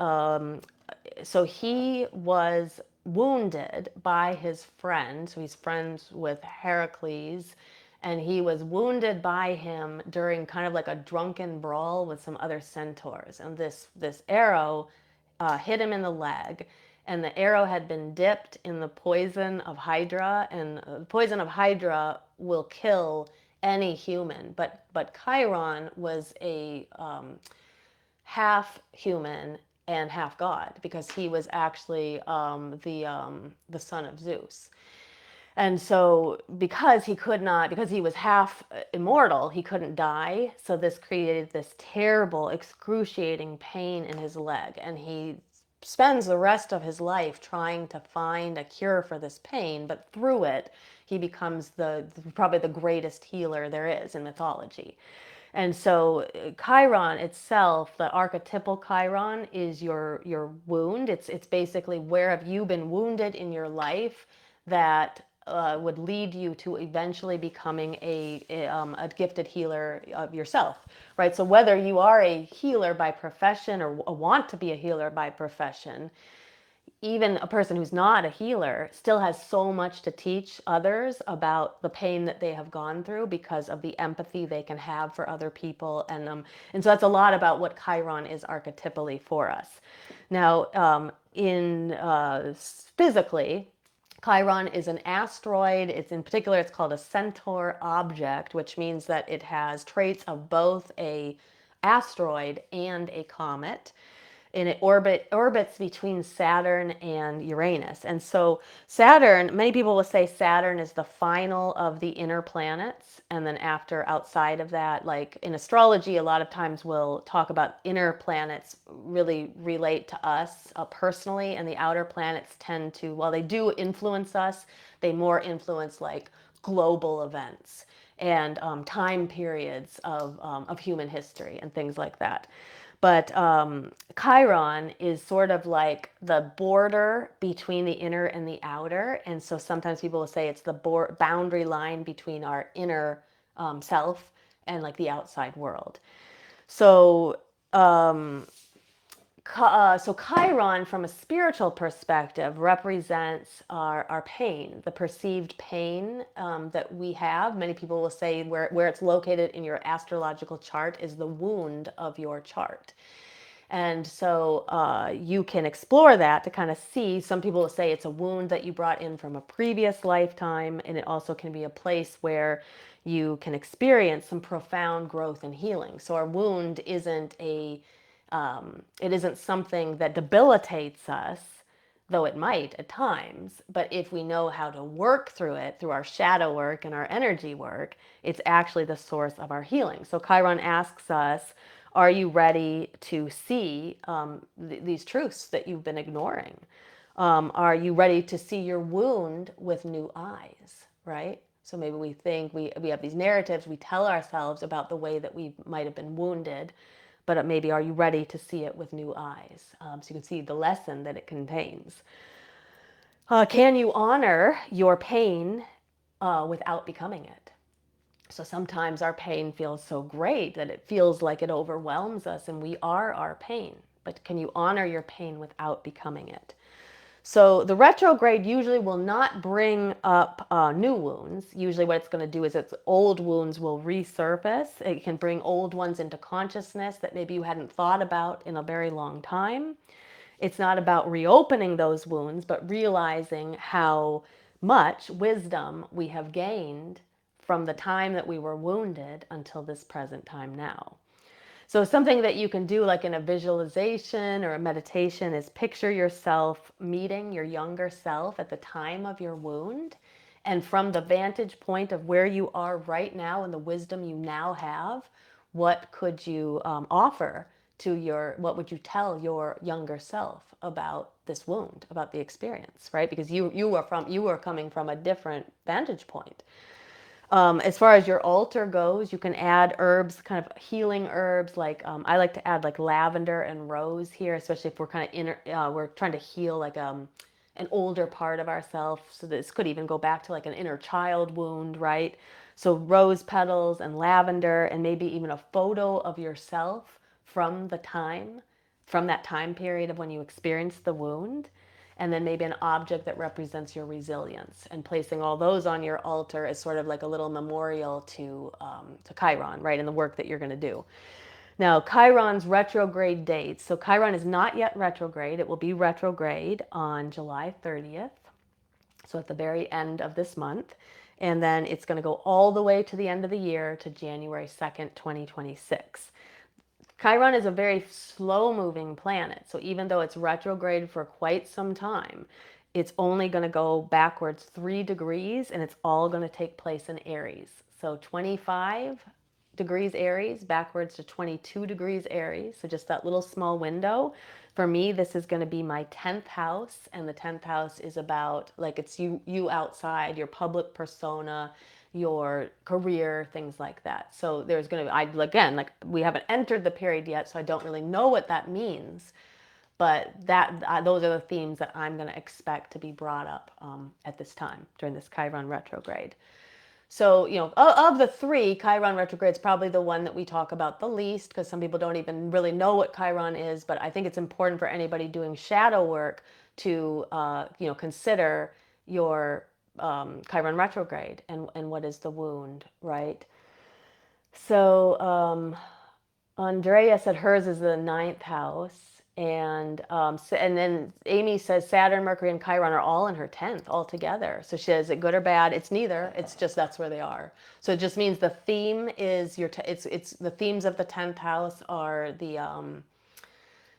he was wounded by his friend. So he's friends with Heracles, and he was wounded by him during kind of like a drunken brawl with some other centaurs. And this arrow hit him in the leg, and the arrow had been dipped in the poison of Hydra, and the poison of Hydra will kill any human. But Chiron was a half human and half god because he was actually the son of Zeus. And so because he was half immortal, he couldn't die. So this created this terrible, excruciating pain in his leg. And he spends the rest of his life trying to find a cure for this pain. But through it, he becomes probably the greatest healer there is in mythology. And so Chiron itself, the archetypal Chiron, is your wound. It's basically where have you been wounded in your life that would lead you to eventually becoming a gifted healer of yourself, right? So whether you are a healer by profession or want to be a healer by profession, even a person who's not a healer still has so much to teach others about the pain that they have gone through because of the empathy they can have for other people. And so that's a lot about what Chiron is archetypally for us. Now, physically, Chiron is an asteroid. It's called a centaur object, which means that it has traits of both a asteroid and a comet, and it orbits between Saturn and Uranus. And so Saturn, many people will say Saturn is the final of the inner planets, and then after outside of that, like in astrology, a lot of times we'll talk about inner planets really relate to us personally, and the outer planets tend to, while they do influence us, they more influence like global events and time periods of human history and things like that. But Chiron is sort of like the border between the inner and the outer. And so sometimes people will say it's the boundary line between our inner self and like the outside world. So, so Chiron, from a spiritual perspective, represents our pain, the perceived pain that we have. Many people will say where it's located in your astrological chart is the wound of your chart. And so you can explore that to kind of see. Some people will say it's a wound that you brought in from a previous lifetime, and it also can be a place where you can experience some profound growth and healing. So our wound isn't it isn't something that debilitates us, though it might at times. But if we know how to work through it, through our shadow work and our energy work, it's actually the source of our healing. So Chiron asks us, are you ready to see these truths that you've been ignoring? Are you ready to see your wound with new eyes, right? So maybe we think we have these narratives we tell ourselves about the way that we might have been wounded, but maybe are you ready to see it with new eyes, so you can see the lesson that it contains? Can you honor your pain without becoming it? So sometimes our pain feels so great that it feels like it overwhelms us, and we are our pain. But can you honor your pain without becoming it? So the retrograde usually will not bring up new wounds. Usually what it's going to do is its old wounds will resurface. It can bring old ones into consciousness that maybe you hadn't thought about in a very long time. It's not about reopening those wounds, but realizing how much wisdom we have gained from the time that we were wounded until this present time now. So something that you can do, like in a visualization or a meditation, is picture yourself meeting your younger self at the time of your wound. And from the vantage point of where you are right now and the wisdom you now have, what could you offer to what would you tell your younger self about this wound, about the experience, right? Because you were coming from a different vantage point. As far as your altar goes, you can add herbs, kind of healing herbs. Like I like to add like lavender and rose here, especially if we're kind of we're trying to heal like an older part of ourselves. So this could even go back to like an inner child wound, right? So rose petals and lavender, and maybe even a photo of yourself from from that time period of when you experienced the wound, and then maybe an object that represents your resilience, and placing all those on your altar as sort of like a little memorial to Chiron, right, and the work that you're going to do. Now, Chiron's retrograde dates. So Chiron is not yet retrograde. It will be retrograde on July 30th, so at the very end of this month. And then it's going to go all the way to the end of the year to January 2nd, 2026. Chiron is a very slow moving planet. So even though it's retrograde for quite some time, it's only going to go backwards 3 degrees, and it's all going to take place in Aries. So 25 degrees Aries backwards to 22 degrees Aries. So just that little small window. For me, this is going to be my 10th house, and the 10th house is about like it's you outside, your public persona, your career, things like that. So there's going to be, again, like we haven't entered the period yet, so I don't really know what that means. But those are the themes that I'm going to expect to be brought up at this time during this Chiron retrograde. So, of the three, Chiron retrograde is probably the one that we talk about the least, because some people don't even really know what Chiron is. But I think it's important for anybody doing shadow work to, consider your Chiron retrograde and what is the wound, right? So, Andrea said hers is the ninth house. And then Amy says Saturn, Mercury, and Chiron are all in her 10th all together. So she says, is it good or bad? It's neither. It's just that's where they are. So it just means the theme is it's the themes of the 10th house are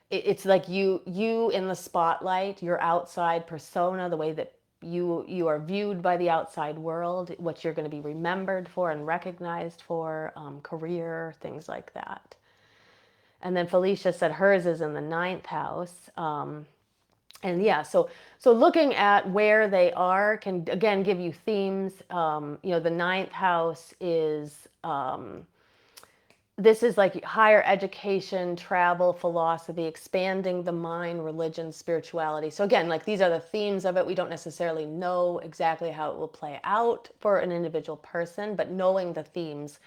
it's like you in the spotlight, your outside persona, the way that you are viewed by the outside world, what you're going to be remembered for and recognized for, career, things like that. And then Felicia said hers is in the ninth house. And yeah, so looking at where they are can again give you themes. The ninth house is this is like higher education, travel, philosophy, expanding the mind, religion, spirituality. So again, like these are the themes of it. We don't necessarily know exactly how it will play out for an individual person, but knowing the themes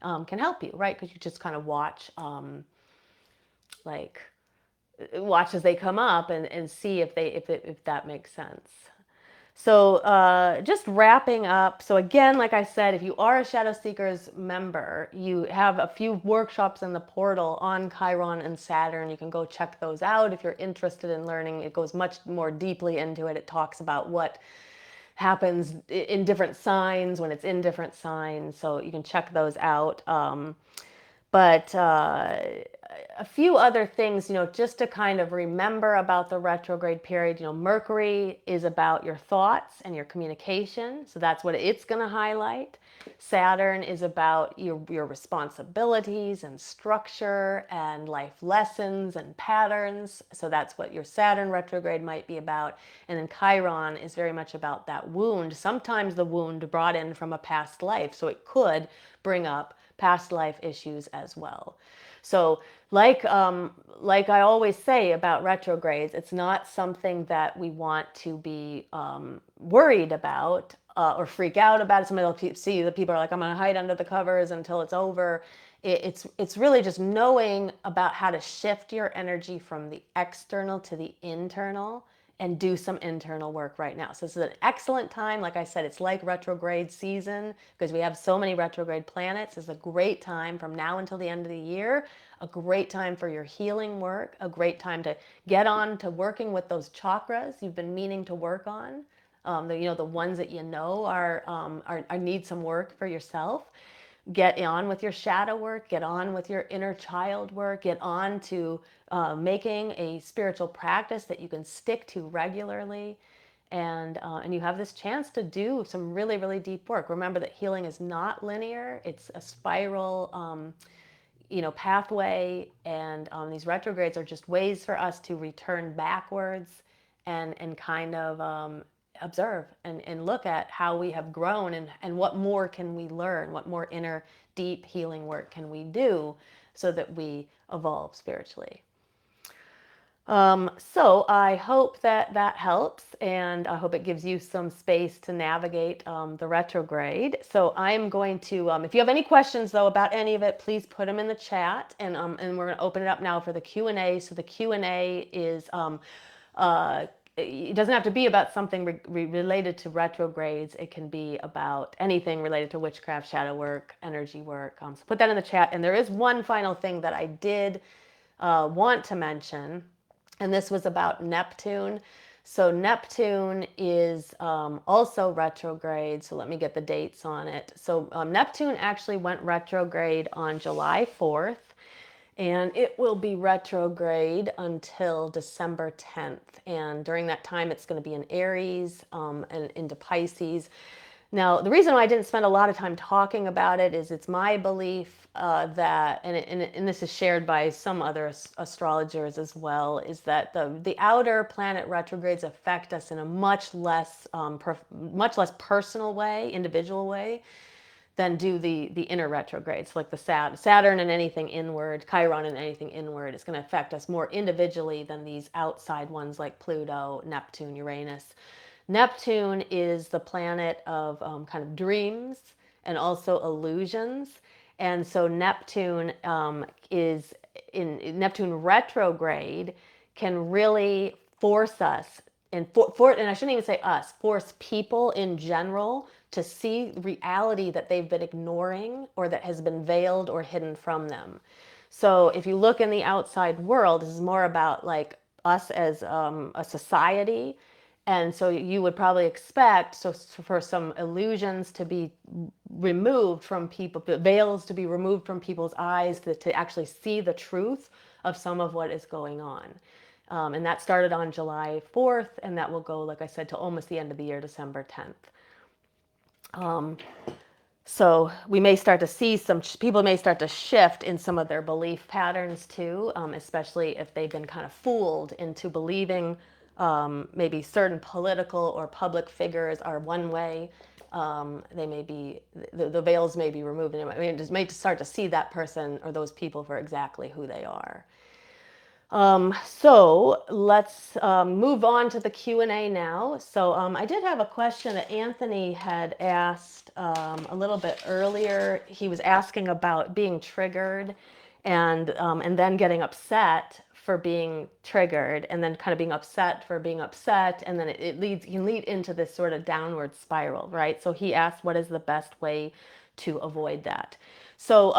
can help you, right? Because you just kind of like watch as they come up and see if that makes sense. So just wrapping up. So again, like I said, if you are a Shadow Seekers member, you have a few workshops in the portal on Chiron and Saturn. You can go check those out if you're interested in learning. It goes much more deeply into it. It talks about what happens in different signs when it's in different signs. So you can check those out. But a few other things, just to kind of remember about the retrograde period. Mercury is about your thoughts and your communication. So that's what it's going to highlight. Saturn is about your responsibilities and structure and life lessons and patterns. So that's what your Saturn retrograde might be about. And then Chiron is very much about that wound. Sometimes the wound brought in from a past life. So it could bring up past life issues as well. So like I always say about retrogrades, it's not something that we want to be worried about or freak out about. Somebody will see the people are like, I'm going to hide under the covers until it's over. It's really just knowing about how to shift your energy from the external to the internal and do some internal work right now. So this is an excellent time. Like I said, it's like retrograde season because we have so many retrograde planets. It's a great time from now until the end of the year, a great time for your healing work, a great time to get on to working with those chakras you've been meaning to work on. The ones that are need some work for yourself. Get on with your shadow work, get on with your inner child work, get on to making a spiritual practice that you can stick to regularly. And you have this chance to do some really, really deep work. Remember that healing is not linear. It's a spiral, pathway. And these retrogrades are just ways for us to return backwards and kind of observe and look at how we have grown and what more can we learn, what more inner deep healing work can we do so that we evolve spiritually. So I hope that helps, and I hope it gives you some space to navigate the retrograde. So I'm going to, if you have any questions though about any of it, please put them in the chat, and we're going to open it up now for the Q&A. So the Q&A is, it doesn't have to be about something related to retrogrades. It can be about anything related to witchcraft, shadow work, energy work. So put that in the chat. And there is one final thing that I did want to mention. And this was about Neptune. So Neptune is also retrograde. So let me get the dates on it. So Neptune actually went retrograde on July 4th. And it will be retrograde until December 10th. And during that time, it's going to be in Aries and into Pisces. Now, the reason why I didn't spend a lot of time talking about it is it's my belief that, and this is shared by some other astrologers as well, is that the outer planet retrogrades affect us in a much less personal way, individual way, than do the inner retrogrades, like the Saturn and anything inward, Chiron and anything inward. It's going to affect us more individually than these outside ones like Pluto, Neptune, Uranus. Neptune is the planet of kind of dreams and also illusions. And so Neptune is in Neptune retrograde can really force us and and I shouldn't even say us, force people in general to see reality that they've been ignoring or that has been veiled or hidden from them. So if you look in the outside world, this is more about like us as a society. And so you would probably expect for some illusions to be removed from people, veils to be removed from people's eyes to actually see the truth of some of what is going on. And that started on July 4th, and that will go, like I said, to almost the end of the year, December 10th. So we may start to see people may start to shift in some of their belief patterns too, especially if they've been kind of fooled into believing maybe certain political or public figures are one way. They may be, the veils may be removed, and just may start to see that person or those people for exactly who they are. So let's move on to the Q&A now. So I did have a question that Anthony had asked a little bit earlier. He was asking about being triggered and then getting upset for being triggered and then kind of being upset for being upset. And then it leads, can lead into this sort of downward spiral, right? So he asked, what is the best way to avoid that? So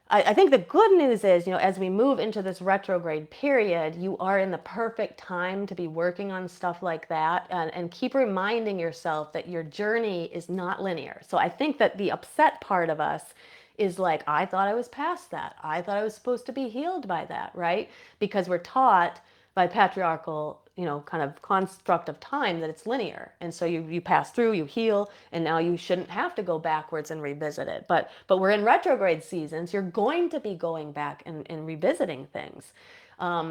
I think the good news is, as we move into this retrograde period, you are in the perfect time to be working on stuff like that, and keep reminding yourself that your journey is not linear. So I think that the upset part of us is like, I thought I was past that. I thought I was supposed to be healed by that, right? Because we're taught by patriarchal, kind of construct of time that it's linear. And so you pass through, you heal, and now you shouldn't have to go backwards and revisit it. But we're in retrograde seasons. You're going to be going back and revisiting things.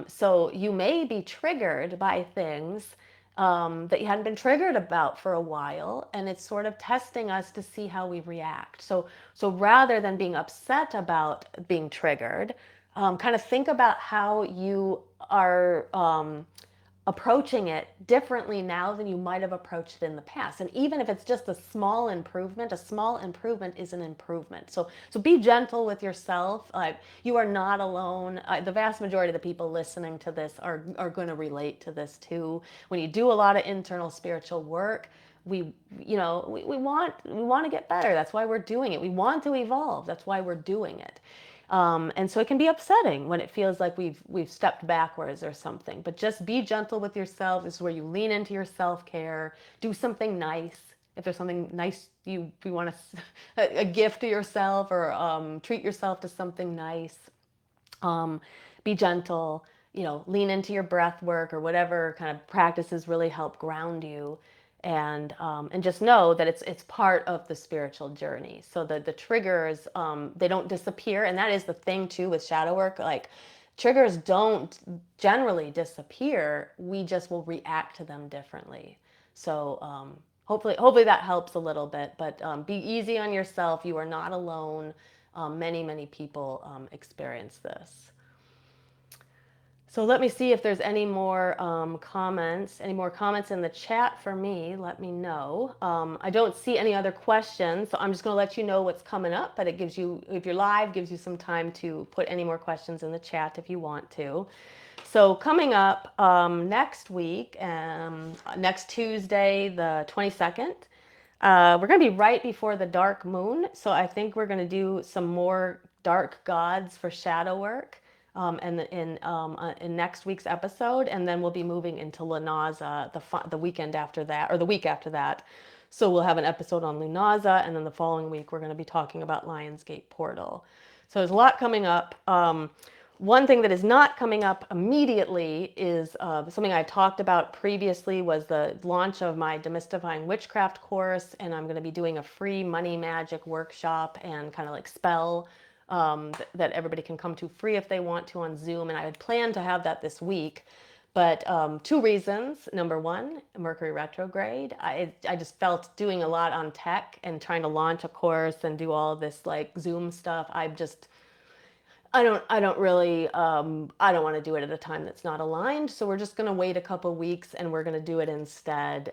So you may be triggered by things that you hadn't been triggered about for a while, and it's sort of testing us to see how we react. So rather than being upset about being triggered, kind of think about how you are approaching it differently now than you might have approached it in the past. And even if it's just a small improvement is an improvement. So be gentle with yourself. You are not alone. The vast majority of the people listening to this are going to relate to this too. When you do a lot of internal spiritual work, we want to get better. That's why we're doing it. We want to evolve. That's why we're doing it. And so it can be upsetting when it feels like we've stepped backwards or something. But just be gentle with yourself. This is where you lean into your self-care. Do something nice. If there's something nice you want a gift to yourself, or treat yourself to something nice. um, be gentle, lean into your breath work or whatever kind of practices really help ground you. And just know that it's part of the spiritual journey. So the triggers, they don't disappear. And that is the thing too with shadow work. Like, triggers don't generally disappear. We just will react to them differently. So hopefully that helps a little bit. But be easy on yourself. You are not alone. Many people experience this. So let me see if there's any more comments. Any more comments in the chat for me? Let me know. I don't see any other questions, so I'm just going to let you know what's coming up. But it gives you, if you're live, gives you some time to put any more questions in the chat if you want to. So coming up next week, next Tuesday, the 22nd, we're going to be right before the dark moon. So I think we're going to do some more dark gods for shadow work in next week's episode. And then we'll be moving into Lunaza the weekend after that, or the week after that. So we'll have an episode on Lunaza. And then the following week, we're going to be talking about Lionsgate Portal. So there's a lot coming up. One thing that is not coming up immediately is something I talked about previously, was the launch of my Demystifying Witchcraft course, and I'm going to be doing a free money magic workshop and kind of like spell that everybody can come to free if they want to on Zoom. And I had planned to have that this week, but two reasons. Number one, Mercury retrograde. I just felt doing a lot on tech and trying to launch a course and do all this like Zoom stuff. I don't want to do it at a time that's not aligned. So we're just going to wait a couple weeks, and we're going to do it instead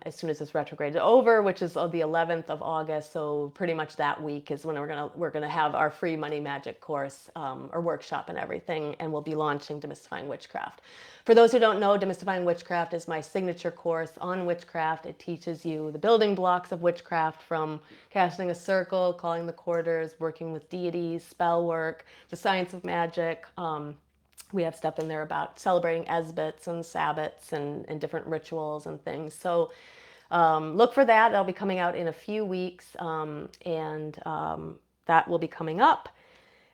as soon as this retrograde is over, which is the 11th of August. So pretty much that week is when we're gonna have our free money magic course or workshop and everything, and we'll be launching Demystifying Witchcraft. For those who don't know, Demystifying Witchcraft is my signature course on witchcraft. It teaches you the building blocks of witchcraft, from casting a circle, calling the quarters, working with deities, spell work, the science of magic. We have stuff in there about celebrating Esbats and Sabbats and different rituals and things. So look for that. That'll be coming out in a few weeks, and that will be coming up.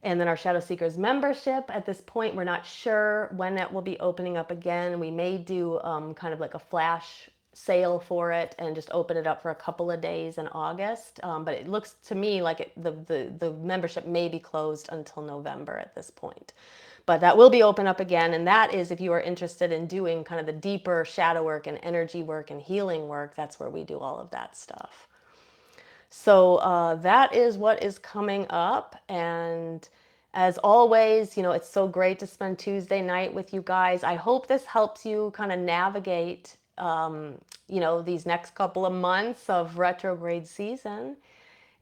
And then our Shadow Seekers membership, at this point, we're not sure when it will be opening up again. We may do kind of like a flash sale for it and just open it up for a couple of days in August. But it looks to me like the membership may be closed until November at this point. But that will be open up again. And that is if you are interested in doing kind of the deeper shadow work and energy work and healing work. That's where we do all of that stuff. So that is what is coming up. And As always, it's so great to spend Tuesday night with you guys. I hope this helps you kind of navigate, these next couple of months of retrograde season.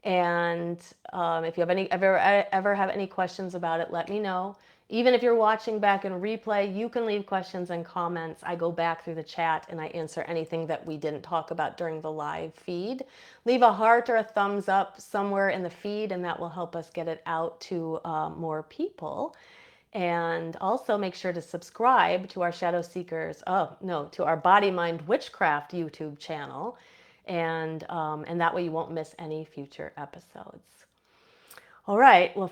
And if you have ever have any questions about it, let me know. Even if you're watching back in replay, you can leave questions and comments. I go back through the chat and I answer anything that we didn't talk about during the live feed. Leave a heart or a thumbs up somewhere in the feed, and that will help us get it out to more people. And also make sure to subscribe to our Shadow Seekers, to our Body Mind Witchcraft YouTube channel. And that way you won't miss any future episodes. All right. Well,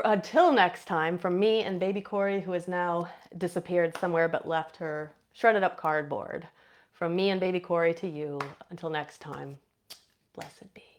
until next time, from me and baby Corey, who has now disappeared somewhere but left her shredded up cardboard. From me and baby Corey to you. Until next time, blessed be.